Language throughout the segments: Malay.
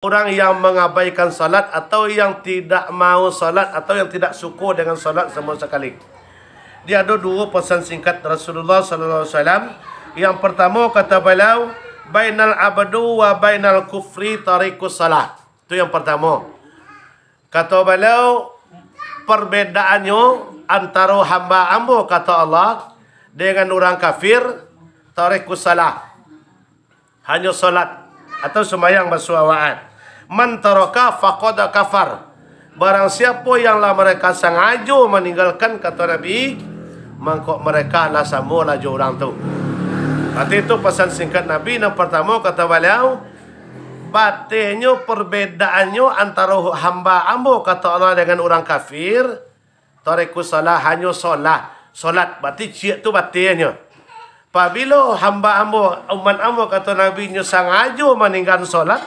orang yang mengabaikan salat atau yang tidak mau salat atau yang tidak syukur dengan salat sama sekali. Dia ada dua pesan singkat Rasulullah sallallahu alaihi wasallam. Yang pertama kata beliau, bainal abdu wa bainal kufri tariqus salat. Itu yang pertama. Kata beliau, perbedaannya antara hamba-hamba kata Allah dengan orang kafir tariqus salat. Hanya salat atau sembahyang bersuawaan. Man taraka faqad kafar. Barang siapa yang lah mereka sengaja meninggalkan kata Nabi, maka mereka lah sama laju orang tu. Berarti itu pesan singkat Nabi. Yang pertama kata beliau, batinnya perbedaannya antara hamba-hamba kata Allah dengan orang kafir tarikus salah, hanya solat. Berarti cik tu batinnya. Apabila hamba-hamba umat hamba kata Nabi nya sengaja meninggalkan solat,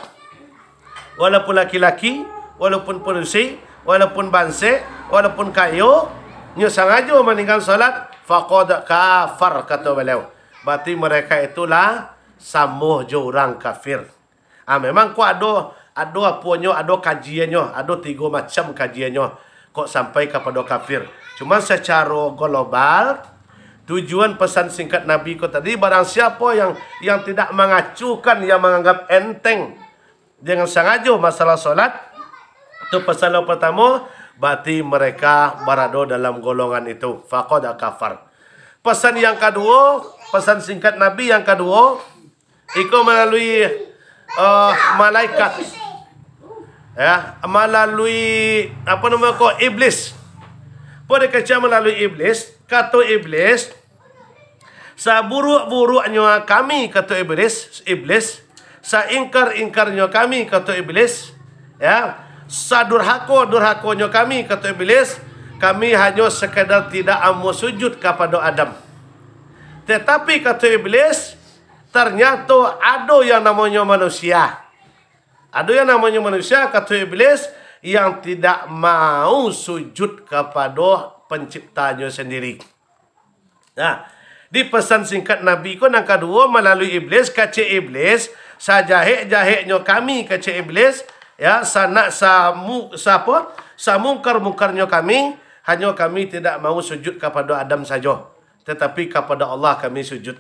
walaupun laki-laki, walaupun polisi, walaupun bansek, walaupun kayu, nya sengaja meninggalkan solat, faqad kafar kata beliau. Berarti mereka itulah sama je orang kafir. Memang kok ada apanya, ada kajiannya, ada 3 macam kajiannya kok sampai kepada kafir. Cuma secara global, tujuan pesan singkat Nabi ko tadi, barang siapa yang tidak mengacukan, yang menganggap enteng dengan sengaja masalah solat, itu pesan yang pertama, berarti mereka berada dalam golongan itu, faqad kafar. Pesan yang kedua, pesan singkat Nabi yang kedua, itu melalui malaikat, ya, melalui apa nama ko iblis. Pada kecil melalui iblis, kata iblis, saburuk-buruknya kami kata iblis, saingkar-ingkarnya kami kata iblis, ya, sadurhaka-durhakanya kami kata iblis, kami hanya sekadar tidak mau sujud kepada Adam. Tetapi kata iblis, ternyata ada yang namanya manusia. Ada yang namanya manusia kata iblis yang tidak mau sujud kepada penciptanya sendiri. Nah, di pesan singkat Nabi ko yang kedua melalui iblis, kaca iblis, sajahik-jahiknya kami kaca iblis, ya, samungkar-mungkarnya kami, hanya kami tidak mau sujud kepada Adam saja, tetapi kepada Allah kami sujud.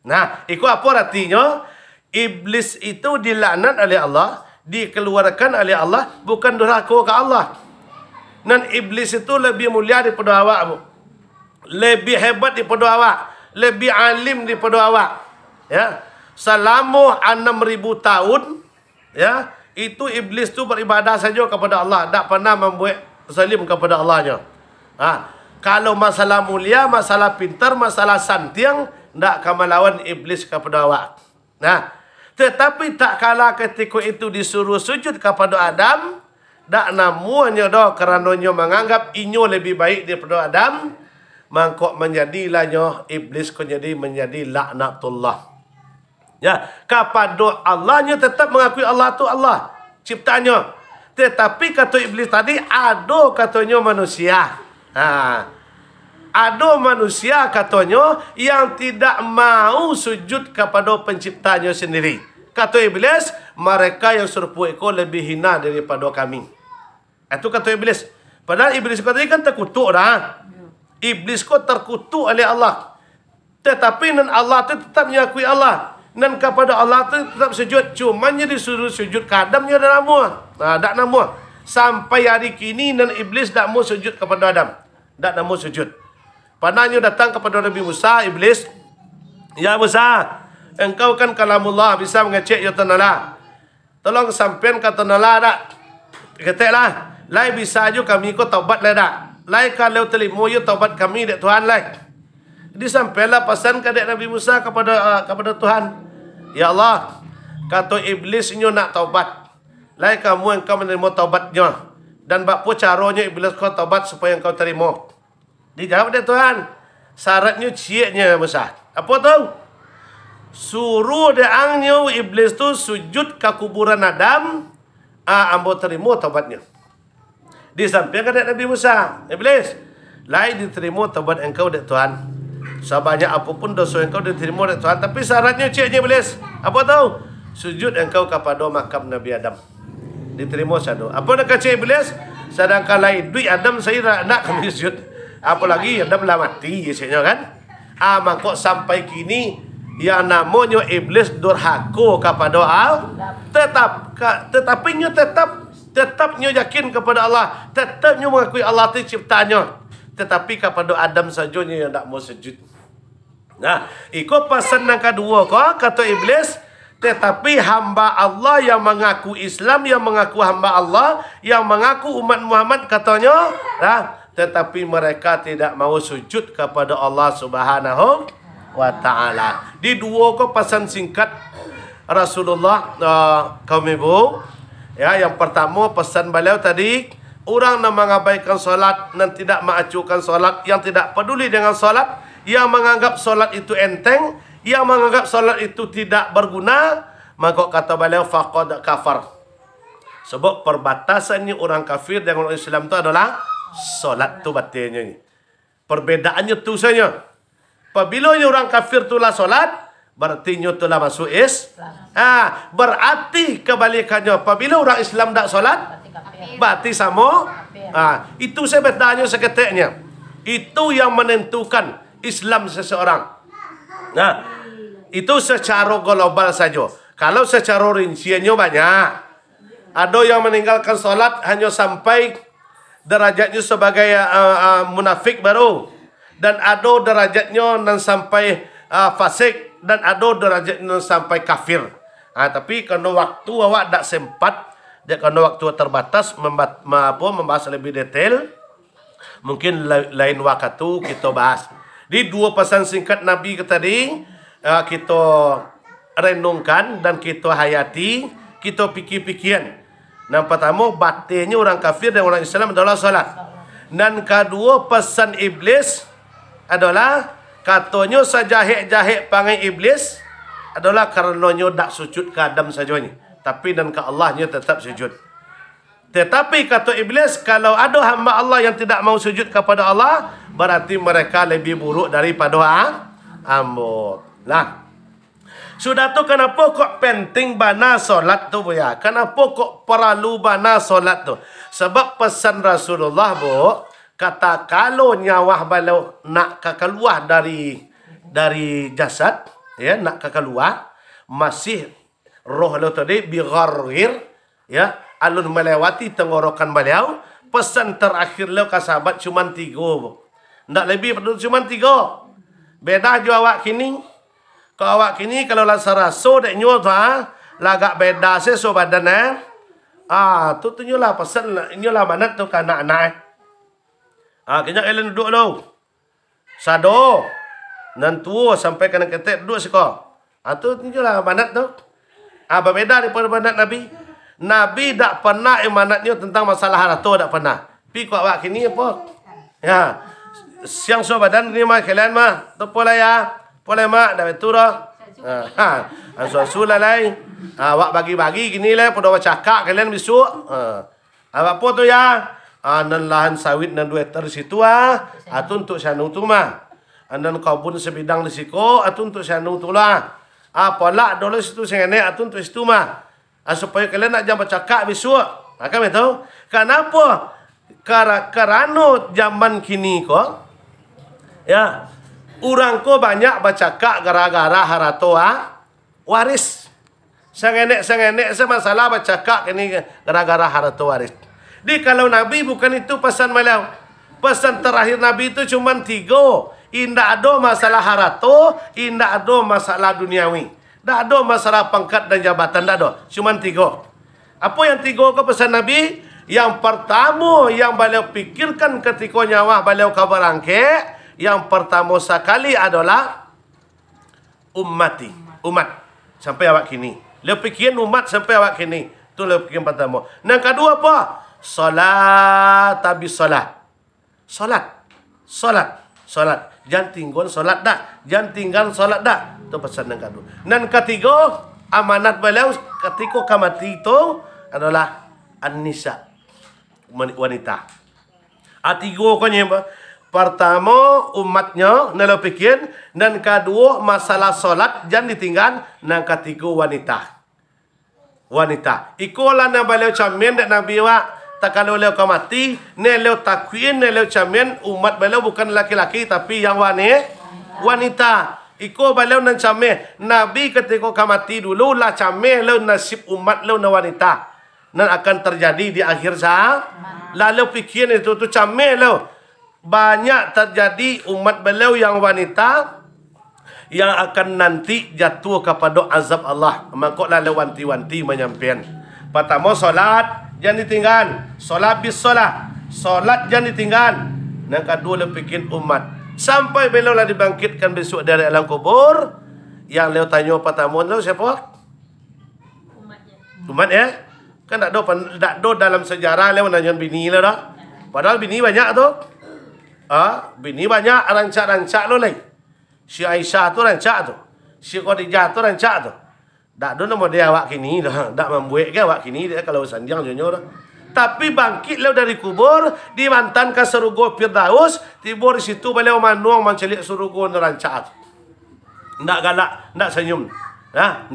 Nah, itu apa artinya? Iblis itu dilaknat oleh Allah, dikeluarkan oleh Allah, bukan durhaka ke Allah. Dan iblis itu lebih mulia daripada awak, lebih hebat daripada awak, lebih alim daripada awak, ya. Selama 6.000 tahun, ya, itu iblis tu beribadah saja kepada Allah, tak pernah membuat zalim kepada Allahnya. Kalau masalah mulia, masalah pintar, masalah santiang, tak akan melawan iblis kepada awak. Nah, tetapi tak kala ketika itu disuruh sujud kepada Adam, tak namuanya dah kerananya menganggap inyo lebih baik daripada Adam, maka menjadilahnya iblis menjadi laknatullah. Ya, kepada Allahnya tetap mengakui Allah tu Allah ciptanya. Tetapi kata iblis tadi, ada katanya manusia. Ada manusia katanya yang tidak mau sujud kepada penciptanya sendiri. Kata iblis, mereka yang serupa itu lebih hina daripada kami. Itu kata iblis. Padahal iblis tadi kan terkutuk dah. Iblis kau terkutuk oleh Allah. Tetapi dan Allah itu tetap mengakui Allah. Dan kepada Allah itu tetap sujud. Cuma disuruh sujud kadamnya dah nama. Tak nama. Sampai hari kini dan iblis tak mau sujud kepada Adam. Tak mau sujud. Padahal datang kepada Nabi Musa, iblis. Ya Musa, engkau kan kalamullah, bisa mengecek ya tanala. Tolong sampean kata tanala tak? Keteklah. Lai bisa aja kami ko taubat lah tak? Lai kalau terima ya taubat kami dek Tuhan lai. Jadi sampailah pesan kadek Nabi Musa kepada Tuhan. Ya Allah, kata iblis nyo nak taubat. Lai kamu engkau menerima taubatnya. Dan apa caranya iblis kau taubat supaya engkau terima? Dijawab dia Tuhan, syaratnya cieknya Musa. Apa tu? Suruh deangnya iblis tu sujud ke kuburan Adam, ambo terima taubatnya. Disampaikan kepada Nabi Musa, iblis, lain diterima taubat engkau dek Tuhan. Sebanyak apapun dosa engkau diterima dek Tuhan, tapi syaratnya cieknya iblis. Apa tu? Sujud engkau kepada makam Nabi Adam. diterima sado. Apa nak kata iblis? Sedangkan lain duit Adam saya nak kami sujud. Apalagi Adam lah mati biasanya kan. Maka sampai kini yang namanya iblis durhaka kepada Allah. Tetapinya tetapnya yakin kepada Allah, tetapnya mengakui Allah itu ciptanya. Tetapi kepada Adam sajonya yang tak mau sujud. Nah, ikut pesan yang kedua kata iblis. Tetapi hamba Allah yang mengaku Islam, yang mengaku hamba Allah, yang mengaku umat Muhammad katanya, tetapi mereka tidak mau sujud kepada Allah Subhanahu wa Ta'ala. Di dua pesan singkat Rasulullah kaum ibu. Ya, yang pertama pesan beliau tadi, orang yang mengabaikan solat dan tidak mengacukan solat, yang tidak peduli dengan solat, yang menganggap solat itu enteng, yang menganggap solat itu tidak berguna, maka kata beliau faqad kafar. Sebab perbatasannya orang kafir dengan orang Islam itu adalah solat tu batinnya. Perbedaannya tu saja. Apabila orang kafir itulah solat, berarti itulah masuk Islam. Berarti kebalikannya. Apabila orang Islam tak solat, berarti sama. Itu sebetulnya seketiknya. Itu yang menentukan Islam seseorang. Nah, itu secara global saja. Kalau secara rinciannya banyak. Ada yang meninggalkan solat hanya sampai derajatnya sebagai munafik baru. Dan ada derajatnya dan sampai fasik. Dan ada derajatnya sampai kafir. Tapi kerana waktu awak tak sempat, dan kerana waktu terbatas membahas lebih detail, mungkin lain waktu kita bahas. Di dua pesan singkat Nabi tadi, kita renungkan dan kita hayati, kita fikir-fikir. Yang pertama, batinnya orang kafir dan orang Islam adalah salat. Dan kedua, pesan iblis adalah katanya sejahik-jahik panggil iblis adalah karenanya tak sujud ke Adam sajanya. Tapi dan ke Allahnya tetap sujud. Tetapi kata iblis, kalau ada hamba Allah yang tidak mau sujud kepada Allah, berarti mereka lebih buruk daripada hamba. Nah, sudah tu kenapa kok penting bana solat tu ya? Kenapa kok perlu bana solat tu? Sebab pesan Rasulullah kata kalau nyawa balau nak keluar dari jasad, ya, nak keluar, masih roh lo tadi bighargir, ya, alun melewati tenggorokan beliau. Pesan terakhir lo ke sahabat cuma 3. Ndak lebih cuma 3. Beda jo awak kini. Kalau awak kini kalau rasa raso dek nyo lagak beda se so badan tu nyolah pesan nyolah manat tu kan anak-anak. Kena kalian duduk lo. Sado nan tua sampai kena ketek duduk seko. Tu nyolah manat tu. Berbeda daripada manat Nabi. Nabi tak pernah manatnya tentang masalah harta, tak pernah. Pi kau awak kini apa? Ya. Siang so badan ni mah kalian mah tu pola ya. Pola mak dah betul dah. Asal lalai. Awak bagi-bagi gini lah pada awak cakap kalian besok. Awak apa tu ya? Nan lahan sawit nan 2 hektar di situ atun untuk sanu tu mah. Nan kebun sebidang di situ atun untuk sanu tu lah. Pola dulu situ sengene atun untuk situ mah. Supaya kalian nak jangan bercakap besok. Kamu tahu? Kenapa? Kerana zaman kini kok, ya, orang ko banyak bercakap gara-gara harta waris. Sengenek masalah bercakap ini gara-gara harta waris. Di kalau Nabi bukan itu pesan beliau. Pesan terakhir Nabi itu cuma 3. Indah ada masalah harta, indah ada masalah duniawi. Tak ada masalah pangkat dan jabatan, tak ada. Cuma 3. Apa yang 3 ke pesan Nabi? Yang pertama yang beliau pikirkan ketika nyawa beliau kabar angke, yang pertama sekali adalah umat sampai awak kini. Beliau pikirin umat sampai awak kini. Itu beliau pikirin pertama. Yang kedua apa? Salat habis salat. Salat. Jangan tinggal salat dak. Jangan tinggal salat dak. Itu pesan yang kedua. Dan ketiga, amanat beliau ketika kamati itu adalah an-nisa, wanita. 3 koknya apa? Pertama umatnya nelo pikir, dan kedua masalah solat jangan ditinggal, dan ketiga wanita. wanita. Ikolah na baleu camen dak Nabi wa tak kalau leu kau mati, ne leu takwin, ne leu camen umat baleu bukan laki-laki tapi yang wanita. Iko baleu nan camen Nabi ketika kau mati dulu lah camen leu nasib umat leu na wanita. Nan akan terjadi di akhir zaman. Lalu pikir itu tu camen leu. Banyak terjadi umat beliau yang wanita yang akan nanti jatuh kepada azab Allah. Maka lalu wanti-wanti menyampaikan. Pertama solat jangan ditinggal. Solat bis solat. Solat jangan ditinggal. Yang kedua lu pikir umat. Sampai beliau lah dibangkitkan besok dari alam kubur. Yang leu tanya pertama lu siapa? Umat ya. Kan tak ada dalam sejarah leu nanya bini lah dah. Padahal bini banyak tu. Bini banyak rancak-rancak lo lagi. Si Aisyah tu rancak tu. Si Khadijah tu rancak tu. Tak ada nama dia awak kini dah. Tak membuat ke awak kini dia kalau sanjang junior dah. Tapi bangkit lo dari kubur, dimantan ke surga Firdaus, tiba di situ beliau manuang mencelik surga rancak tu. Tak galak, tak senyum.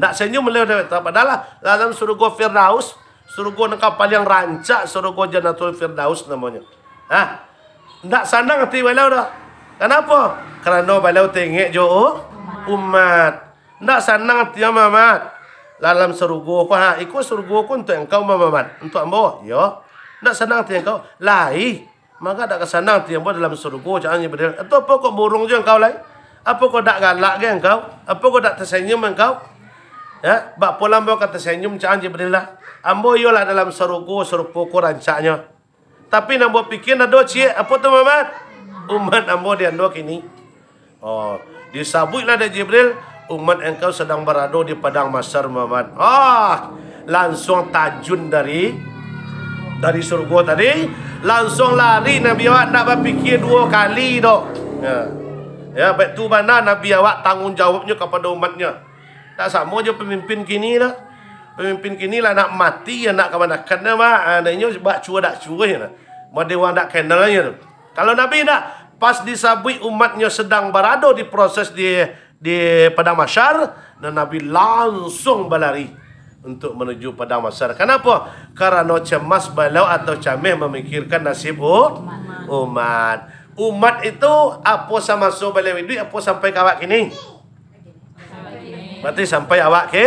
Tak senyum beliau dah. Padahal dalam surga Firdaus, surga kapal yang rancak, surga Jannatul Firdaus namanya. Tak senang hati beliau dah. Kenapa? Kerana beliau tengok jo umat. Tak senang hati Muhammad. Dalam surga ko ikut surga ko untuk engkau Muhammad. Untuk ambo, ya. Tak senang hati engkau. Lai. Maka tak kesenang hati ambo dalam surga jangan berdil. Atau apa kau burung je engkau lai? Apa kau tak galak ke engkau? Apa kau tak tersenyum engkau? Ya, bak pola ambo kata tersenyum jangan berdil lah. Ambo yolah dalam surga serupa ko rancaknya. Tapi nak buat fikir nak doa cik apa tu Muhammad? Umat ambo dia doa kini. Disabutlah dari Jibril, umat engkau sedang berada di padang mahsyar Muhammad. Langsung tajun dari surga tadi, langsung lari Nabi awak nak berfikir dua kali dok. Ya, baik tu mana Nabi awak tanggungjawabnya kepada umatnya. Tak sama je pemimpin kini lah. Pemimpin kini lah nak mati, nak kemanakan nama, adanya bak cua dak cua ya. Modewang dak kenal ya. Kalau Nabi nak pas disabui umatnya sedang berada di proses di padang mahsyar, dan Nabi langsung berlari untuk menuju padang mahsyar. Kenapa? Karena cemas beliau atau cameh memikirkan nasib umat. Umat itu apa sama so beliau itu apa sampai kawak kini? Berarti sampai awak ke?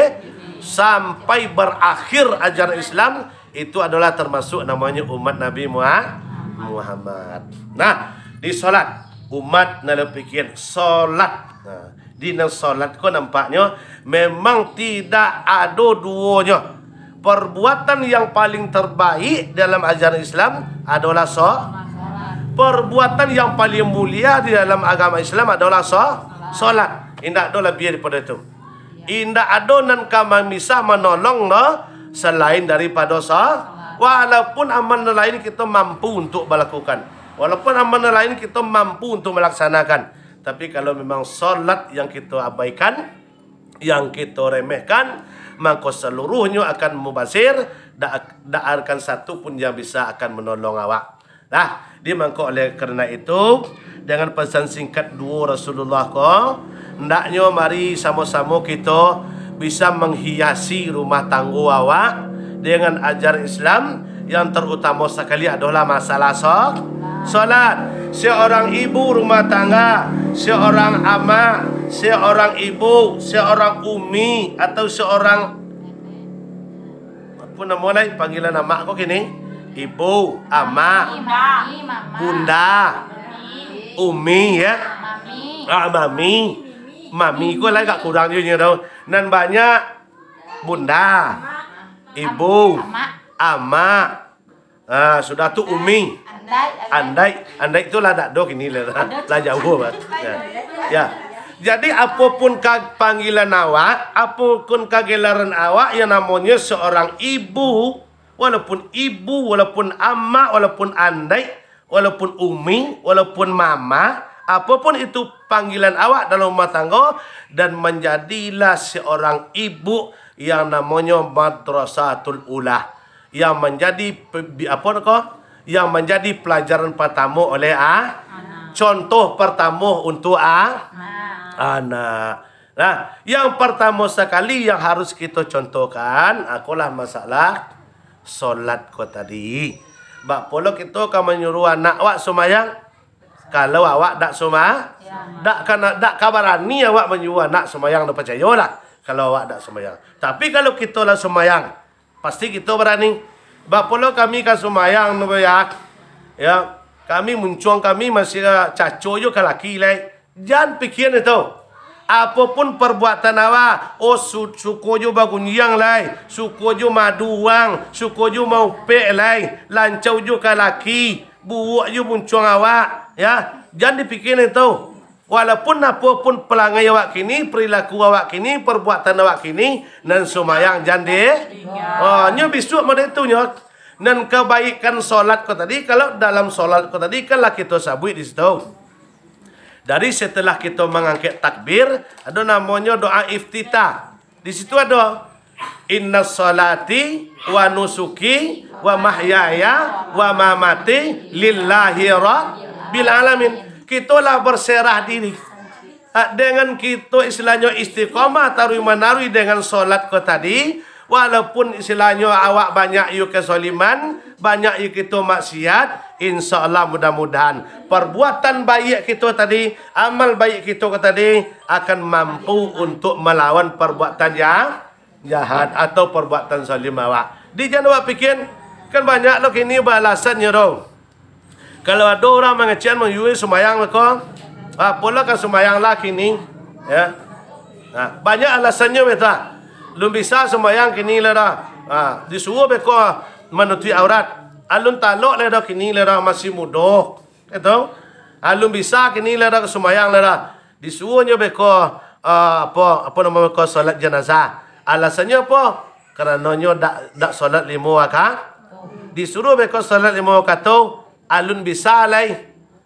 Sampai berakhir ajaran Islam itu adalah termasuk namanya umat Nabi Muhammad. Nah, di solat umat nak fikir solat. Di solat ko nampaknya memang tidak ada duanya. Perbuatan yang paling terbaik dalam ajaran Islam adalah perbuatan yang paling mulia di dalam agama Islam adalah solat. Tidak ada lebih daripada itu. Indah ada nan kami bisa menolong selain daripada walaupun amal lain kita mampu untuk melakukan, walaupun amal lain kita mampu untuk melaksanakan, tapi kalau memang solat yang kita abaikan, yang kita remehkan, maka seluruhnya akan mubazir, tak akan satu pun yang bisa akan menolong awak. Dimangko oleh kerana itu dengan pesan singkat dua Rasulullah ko, hendaknya mari sama-sama kita bisa menghiasi rumah tangga awak dengan ajaran Islam yang terutama sekali adalah masalah solat. Seorang ibu rumah tangga, seorang ama, seorang ibu, seorang umi atau seorang apa nama lain panggilan nama kok kini? Ibu, ama, bunda, umi ya. Mami. Mami ko lah gak kurang je tau. Nan banyak bunda, ibu, ama. Sudah tu umi. Andai itulah tak do kini lah jauh banget. Ya. Jadi apapun panggilan awak, apapun kegelaran awak yang namanya seorang ibu, walaupun ibu, walaupun amma, walaupun andai, walaupun umi, walaupun mama, apapun itu panggilan awak dalam rumah tangga, dan menjadilah seorang ibu yang namanya madrasatul ula, yang menjadi yang menjadi pelajaran pertama oleh contoh pertama untuk anak. Nah, yang pertama sekali yang harus kita contohkan akulah masalah solat ko tadi. Bak polo kita akan menyuruh anak awak semayang. Kalau awak tak dak kabarani awak menyuruh anak semayang, dak percayalah kalau awak tak semayang. Tapi kalau kita lah semayang, pasti kita berani. Bak polo kami kan semayang ya, kami muncung kami masih caco yo ke laki lai. Jangan pikir itu. Apapun perbuatan awak, suku jo bagunyang lai, suku jo maduang, suku jo mau pe lai, lancau jo ke laki, buak jo muncung awak, ya. Jangan dipikir itu. Walaupun apapun pelangai awak kini, perilaku awak kini, perbuatan awak kini, dan semayang jangan nyo bisuk model itu nyo. Dan kebaikan solat ko tadi, kalau dalam solat ko tadi kan lah kita sabut di situ. Dari setelah kita mengangkat takbir, ada namanya doa iftitah. Di situ ada inna salati wa nusuki wa mahyaya wa mamati lillahi rabbil alamin. Kita lah berserah diri. Dengan kita istilahnya istiqomah taruh menarui dengan solat ko tadi. Walaupun istilahnya awak banyak yuk kesoliman, banyak yuk kita maksiat, insya Allah mudah-mudahan perbuatan baik kita tadi, amal baik kita tadi akan mampu untuk melawan perbuatan yang jahat atau perbuatan zalim awak. Di jangan awak fikir, kan banyak loh kini balasannya dong. Kalau ada orang mengecian mengyui semayang mereka, pola kan semayang lah kini, ya. Nah, banyak alasannya betul. Belum bisa sembahyang kini lah dah. Disuruh beko menutupi aurat. Alun talok lah dah kini lah dah masih muda. Itu. Alun bisa kini lah dah sembahyang lah dah. Disuruhnya beko apa nama beko solat jenazah. Alasannya apa? Karenanya dak solat 5 rakaat. Disuruh beko solat 5 rakaat tu alun bisa lai.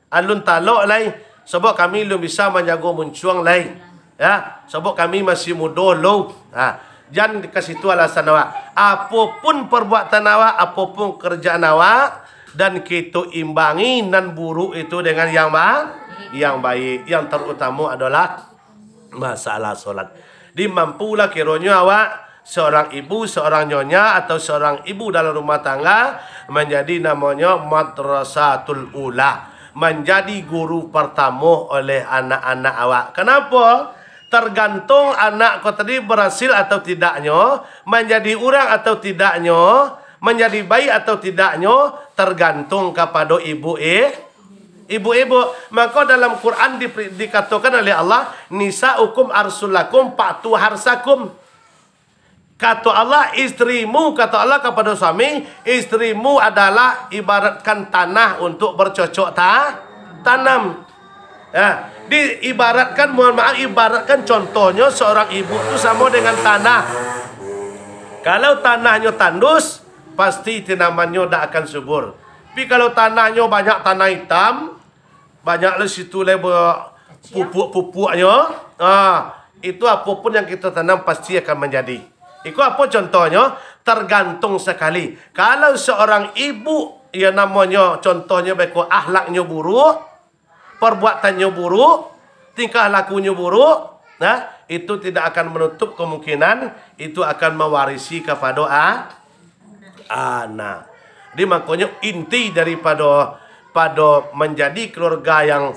Alun talok lai. Sebab kami belum bisa menjaga muncuang lai. Ya, sebab kami masih muda low. Jangan dikasih itu alasan awak. Apapun perbuatan awak, apapun kerjaan awak, dan kita imbangi nan buruk itu dengan yang baik. Yang terutama adalah masalah solat. Dimampulah kiranya awak seorang ibu, seorang nyonya atau seorang ibu dalam rumah tangga menjadi namanya madrasatul ula, menjadi guru pertama oleh anak-anak awak. Kenapa? Tergantung anak kau tadi berhasil atau tidaknya, menjadi orang atau tidaknya, menjadi baik atau tidaknya, tergantung kepada ibu-ibu. Maka dalam Quran dikatakan oleh Allah, nisa'ukum arsulakum fa'tu harsakum. Kata Allah, istrimu, kata Allah kepada suami, istrimu adalah ibaratkan tanah untuk bercocok tanam. Ya, diibaratkan, mohon maaf, ibaratkan contohnya seorang ibu itu sama dengan tanah. Kalau tanahnya tandus, pasti tanamannya tidak akan subur. Tapi kalau tanahnya banyak tanah hitam, banyak di situ pupuk-pupuknya, itu apapun yang kita tanam pasti akan menjadi. Itu apa contohnya? Tergantung sekali. Kalau seorang ibu yang namanya contohnya baik akhlaknya buruk, perbuatannya buruk, tingkah lakunya buruk, nah itu tidak akan menutup kemungkinan itu akan mewarisi kepada anak. Jadi makanya inti daripada menjadi keluarga yang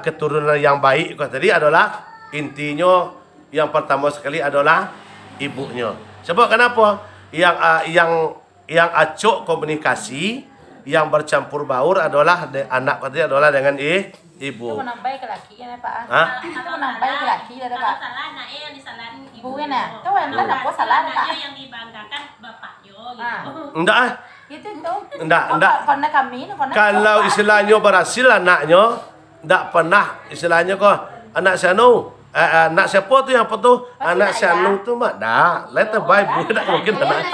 keturunan yang baik tadi adalah intinya yang pertama sekali adalah ibunya. Sebab kenapa? Yang acok komunikasi, yang bercampur baur adalah anak tadi adalah dengan ibu. Itu menambai ke laki ya Pak. Itu menambai ke laki ya Pak. Salah nak yang disalahin Ibu nah. Itu kan apa salah Pak? Yang dibanggakan bapaknya gitu. Enggak. Itu tuh. Enggak. Karena kami kalau istilahnya berhasil anaknya, enggak pernah istilahnya kok anak sianu. Anak siapa tuh yang apa tuh? Anak sianu tuh mah dah. Letter by bu tak mungkin anak.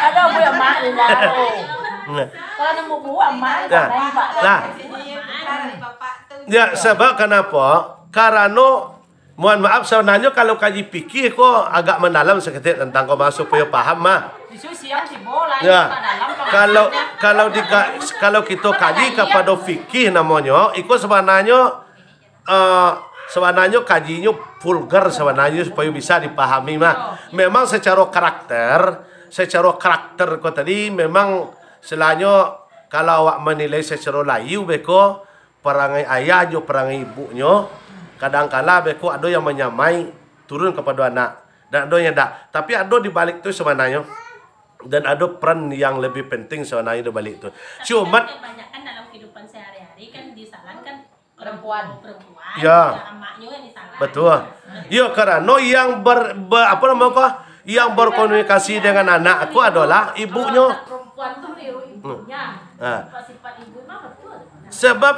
Ada bu emak lah. Kalau nemu bu emak nah. Ya, sebab kenapa? Karena mohon maaf sebenarnya kalau kaji fikih kok agak mendalam sedikit tentang kau masuk supaya paham mah. Ya. Kalau kita kaji kepada fikih namanya, itu sebenarnya sebenarnya kajinya vulgar sebenarnya supaya bisa dipahami mah. Memang secara karakter kau tadi memang selanya kalau awak menilai secara layu beko perangai ayahnya, perangai ibunya, kadang-kala beko ada yang menyamai turun kepada anak dan ada yang tak. Tapi ada di balik itu sebenarnya dan ada peran yang lebih penting sebenarnya di balik itu. Cuma kebanyakan dalam kehidupan sehari-hari kan disalahkan Perempuan. Ya. emaknya yang disalahkan. betul. Ya karena yang apa namanya yang berkomunikasi dengan anak aku adalah ibunya. Perempuan tuh niru ibunya. Sifat-sifat ibu mah betul. Sebab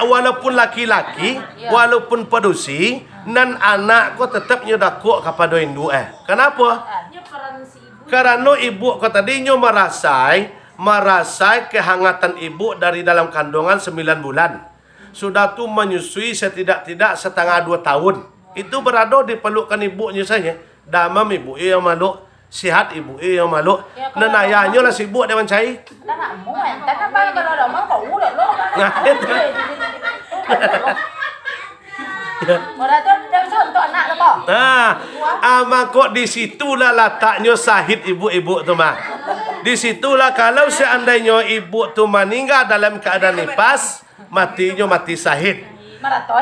walaupun laki-laki, walaupun padusi, nan anak ko tetap nyedakuk kepada induk. Kenapa? Dia peran si ibu. Karena ibu ko tadinya merasai kehangatan ibu dari dalam kandungan 9 bulan. Sudah tu menyusui setidak-tidak setengah 2 tahun. Itu berada di pelukan ibunya saja. Damam ibu yang malu, sihat ibu yang malu. Dan ayahnya lah sibuk dengan cai. Nak mu kan apa kalau ada mau kau udah lo. Nah, itu. Orang tu dah contoh anak lo kok. Kok di situlah letaknya sahid ibu-ibu tu mah. Di situlah kalau seandainya ibu tu meninggal dalam keadaan nifas, matinya mati sahid.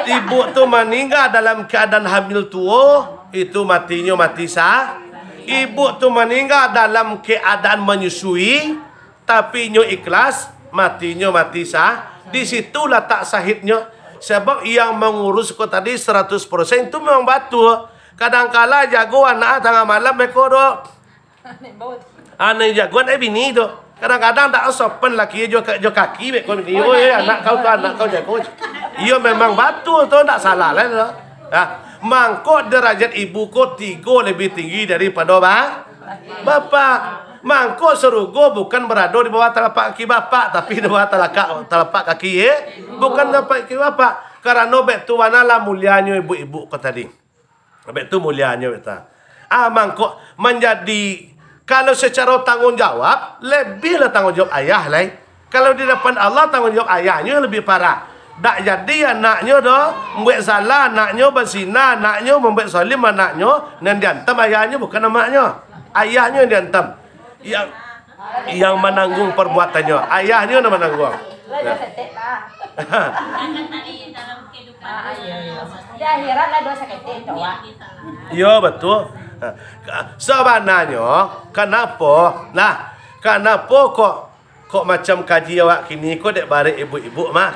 Ibu tu meninggal dalam keadaan hamil tua, itu matinya mati sah. Ibu tu meninggal dalam keadaan menyusui, tapi nyo ikhlas, matinya mati sah. Di situ letak sahidnya. Sebab yang mengurus kau tadi 100% itu memang betul. Kadang-kala jago anak tengah malam beko do. Ane jagoan bini do. Kadang-kadang tak sopan laki jo kaki beko bini. Oh anak kau tu anak kau jago. Iya memang betul tu tak salah lah do. Mangkok derajat ibu ko 3 lebih tinggi daripada bapak. Mangkok serugo bukan berada di bawah telapak kaki bapak, tapi di bawah telapak kaki bukan telapak kaki bapak. Karena bek tu wanalah mulianya ibu-ibu kau tadi. Bek tu mulianya kita. Mangkok menjadi kalau secara tanggungjawab lebihlah tanggungjawab ayah lah. Kalau di depan Allah tanggungjawab ayahnya lebih parah. Tak jadi anaknya dah membuat salah, anaknya berzina, anaknya membuat zalim anaknya, dan diantam ayahnya bukan anaknya. Ayahnya yang diantam. Yang menanggung perbuatannya. Ayahnya yang menanggung. Di akhirat lah dosa ketik coba. Ya betul. Sebenarnya kenapa? Kenapa kok macam kaji awak kini kok dek balik ibu-ibu mah?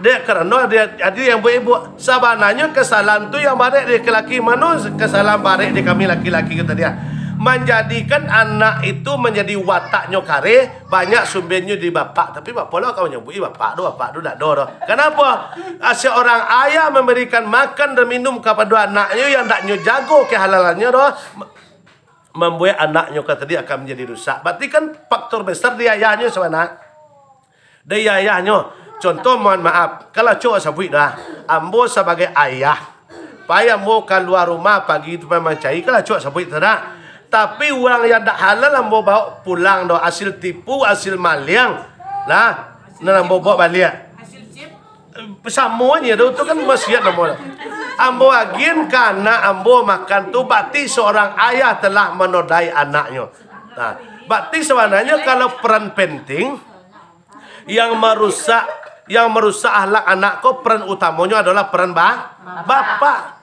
Dek karena dia ada yang ibu-ibu. Sebenarnya kesalahan tu yang balik di laki mana kesalahan balik di kami laki-laki kita dia. Menjadikan anak itu menjadi wataknya kare, banyak sumbernya di bapak. Tapi bapak lah kau nyebut bapak tu tak do. Kenapa? Seorang ayah memberikan makan dan minum kepada anaknya yang taknya jago kehalalannya do, membuat anaknya kata dia akan menjadi rusak. Berarti kan faktor besar di ayahnya sebenarnya. Di ayahnya. Contoh mohon maaf, kalau cowok sebut dah, ambo sebagai ayah, payah mau keluar rumah pagi itu memang cari, kalau cowok sebut dah. Tapi orang yang tak halal ambo bawa pulang dah, hasil tipu, hasil maliang, lah, nak ambo bawa balik. Semuanya tu kan maksiat ambo. Ambo agin karena ambo makan tu, berarti seorang ayah telah menodai anaknya. Nah, berarti sebenarnya kalau peran penting yang merusak akhlak anak kau, peran utamanya adalah peran bapak.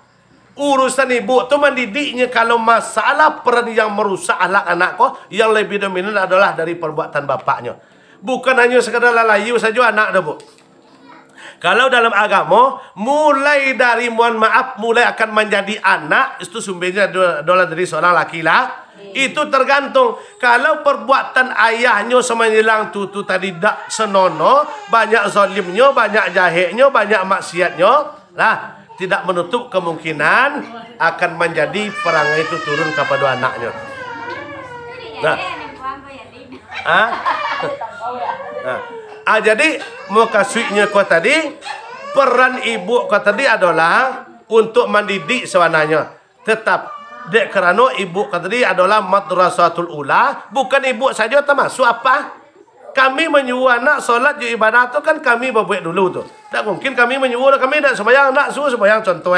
Urusan ibu tu mendidiknya. Kalau masalah peran yang merusak akhlak anak kau, yang lebih dominan adalah dari perbuatan bapaknya. Bukan hanya sekadar lalayu saja anak dah bu. Kalau dalam agama, mulai dari mohon maaf, mulai akan menjadi anak, itu sumbernya adalah dari seorang laki-laki. Itu tergantung. Kalau perbuatan ayahnya semenilang tu tadi tak senono, banyak zalimnya, banyak jahilnya, banyak maksiatnya, lah tidak menutup kemungkinan akan menjadi perangai itu turun kepada anaknya. Jadi mukaswinya kau tadi, peran ibu kau tadi adalah untuk mendidik sebenarnya. Tetap dek kerana ibu kata tadi adalah madrasatul ula, bukan ibu saja termasuk apa? Kami menyuruh anak solat je ibadah tu kan kami berbuat dulu tu. Tak mungkin kami menyuruh kami tak sembahyang, nak suruh sembahyang contoh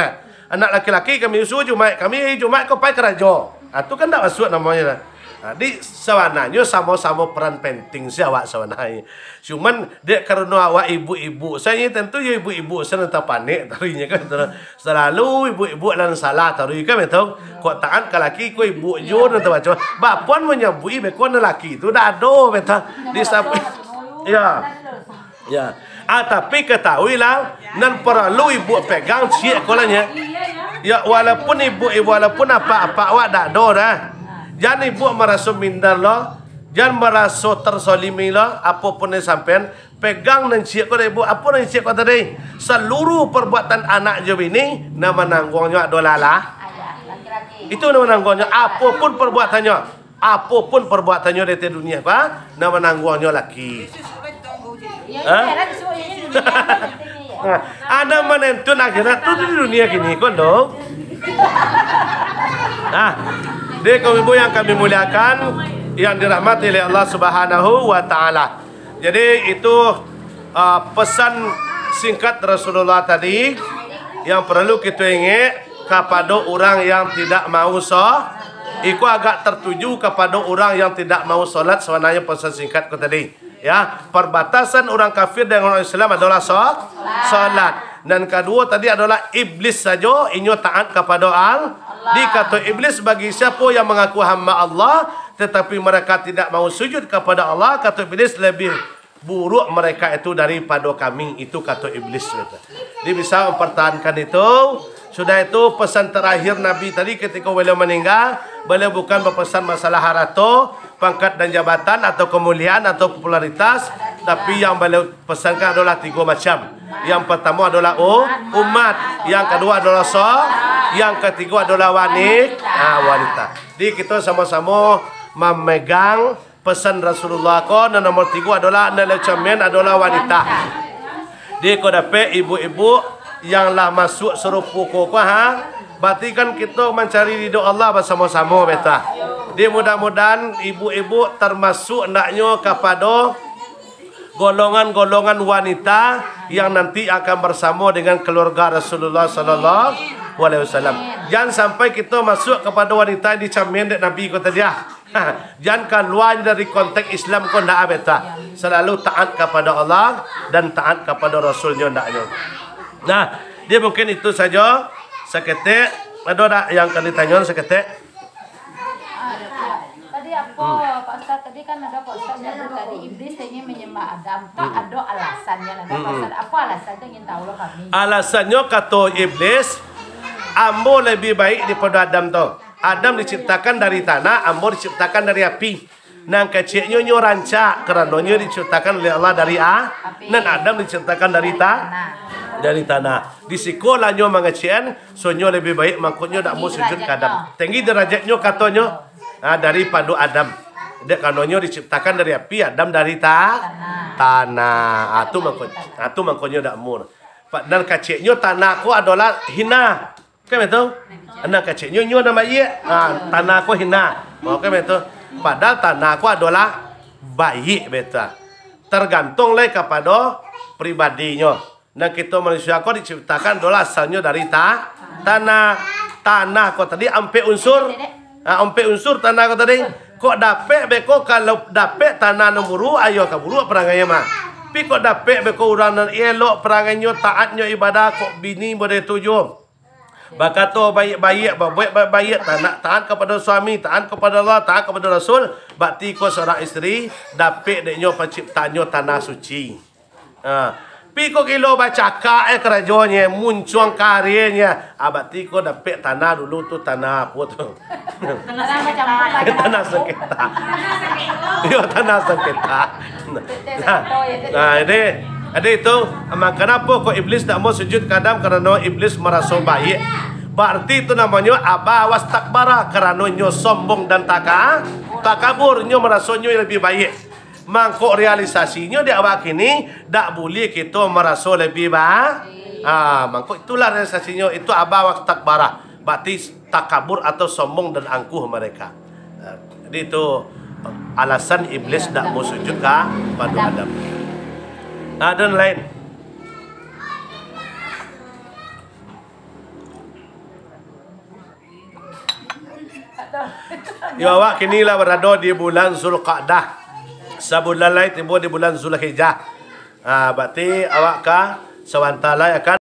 Anak laki-laki kami suruh Jumaat, kami Jumaat kau pergi kerja. Tu kan tak masuk namanya. Di sebenarnya sama-sama peran penting si awak sebenarnya. Cuman dia kerana awak ibu-ibu, saya tentu ya ibu-ibu saya tak panik tarinya kan. Selalu ibu-ibu dan salah tari kan betul. Kau tahan ke laki kau ibu jur nanti macam. Bapuan menyebui bekon laki tu dah ada betul. Di sapi. Ya. Ya. Tapi ketahuilah nan perlu ibu pegang cik kolanya. Ya walaupun ibu walaupun apa-apa awak dak ada dah. Jangan ibu merasa minder lo, jangan merasa tersolimi lo, apapun yang sampean pegang dan cik kau ibu, apa yang cik kau tadi? Seluruh perbuatan anak je ini nama nanggungnya adalah lah. Itu nama nanggungnya, apapun perbuatannya di dunia, apa? Nama nanggungnya laki. Ada menentu akhirat tu di dunia gini kon dong. Dia kaum ibu yang kami muliakan, yang dirahmati oleh Allah Subhanahu wa taala. Jadi itu pesan singkat Rasulullah tadi yang perlu kita ingat kepada orang yang tidak mau Iku agak tertuju kepada orang yang tidak mau solat sebenarnya pesan singkatku tadi. Ya, perbatasan orang kafir dengan orang Islam adalah solat. Dan kedua tadi adalah iblis saja inyo taat kepada Allah. Dikata iblis bagi siapa yang mengaku hamba Allah tetapi mereka tidak mau sujud kepada Allah, kata iblis lebih buruk mereka itu daripada kami. Itu kata iblis. Dia bisa mempertahankan itu. Sudah itu pesan terakhir Nabi tadi ketika beliau meninggal, beliau bukan berpesan masalah harta, pangkat dan jabatan atau kemuliaan atau popularitas, tapi yang beliau pesankan adalah 3 macam. Yang pertama adalah umat, yang kedua adalah yang ketiga adalah wanita. Jadi kita sama-sama memegang pesan Rasulullah ko, dan nomor 3 adalah nelacamen adalah wanita. Dia kau dapat ibu-ibu yang lah masuk serupu koko berarti kan kita mencari ridho Allah bersama-sama beta. Dia mudah-mudahan ibu-ibu termasuk naknya kepada golongan-golongan wanita yang nanti akan bersama dengan keluarga Rasulullah sallallahu alaihi wasallam. Jangan sampai kita masuk kepada wanita di camen dek Nabi kata dia. Jangan keluar dari konteks Islam kau ndak beta. Selalu taat kepada Allah dan taat kepada Rasulnya ndaknya. Nah, dia mungkin itu saja. Seketik ada tak yang akan ditanya seketik? Tadi apa Pak Ustaz? Tadi kan ada Pak Ustaz yang tadi iblis ingin menyembah Adam. Tak ada alasannya ada Pak Ustaz. Apa alasannya ingin tahu lah kami? Alasannya kata iblis, ambo lebih baik daripada Adam tu. Adam diciptakan dari tanah, ambo diciptakan dari api. Nang kecilnya nyo rancak kerana nyo diciptakan oleh Allah dari api. Dan Adam diciptakan dari tanah. Di sekolah nyo mengecian, so nyo lebih baik maknanya tak mau sujud ke Adam. Tinggi derajatnya katanya daripada Adam. Dek kerana nyo diciptakan dari api, Adam dari tanah. Atu maknanya tak mau. Dan kecilnya tanah ko adalah hina. Kan betul? Anak kecilnya nyo nama ye, tanah ko hina. Kan betul? Padahal tanah ko adalah baik beta. Tergantung lagi kepada pribadinya. Dan kita manusia ko diciptakan adalah asalnya dari tanah. Tanah ko tadi ampe unsur. Ampe unsur tanah ko tadi. Kok dapet beko kalau dapet tanah nomburu ayo kaburu perangainya mah. Pi kok dapet beko urang nan elok perangainya taatnya ibadah kok bini boleh tujuh. Bakato baik-baik, baik-baik, taat kepada suami, taat kepada Allah, taat kepada Rasul. Berarti kau seorang isteri dapat deknya penciptanya tanah suci. Pi kau kilo baca kerajanya, muncul karyanya. Berarti kau dapat tanah dulu tu tanah apa tu? Tanah sengketa. Ya tanah sengketa. Nah ini. Ada itu, kenapa kok iblis tak mau sujud ke Adam? Kerana iblis merasa baik. Berarti itu namanya aba wastakbara, kerana nyo sombong dan takabur, nyo merasa nyo lebih baik. Mangkok realisasinya di awak ini tak boleh kita merasa lebih baik. Mangkok itulah realisasinya, itu aba wastakbara. Berarti takabur atau sombong dan angkuh mereka. Jadi itu alasan iblis tak mau sujud ke pada Adam. Ada lain. Ya awak kini lah berada di bulan Zulqa'dah. Sebulan lain timbul di bulan Zulhijjah. Berarti awak ka sewantala akan